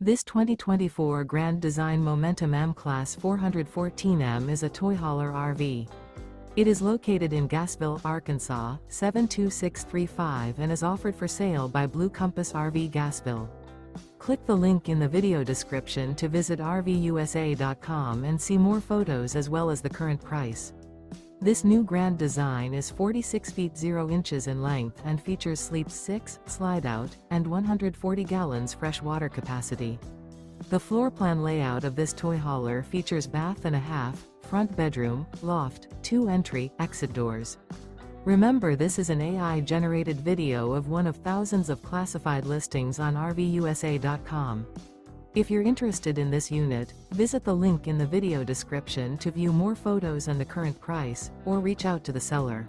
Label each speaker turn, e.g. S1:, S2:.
S1: This 2024 Grand Design Momentum M-Class 414M is a toy hauler RV. It is located in Gassville, Arkansas, 72635 and is offered for sale by Blue Compass RV Gassville. Click the link in the video description to visit RVUSA.com and see more photos as well as the current price. This new grand design is 46 feet 0 inches in length and features Sleep 6, Slideout, and 140 gallons fresh water capacity. The floor plan layout of this toy hauler features bath and a half, front bedroom, loft, 2 entry, exit doors. Remember, this is an AI-generated video of one of thousands of classified listings on RVUSA.com. If you're interested in this unit, visit the link in the video description to view more photos and the current price, or reach out to the seller.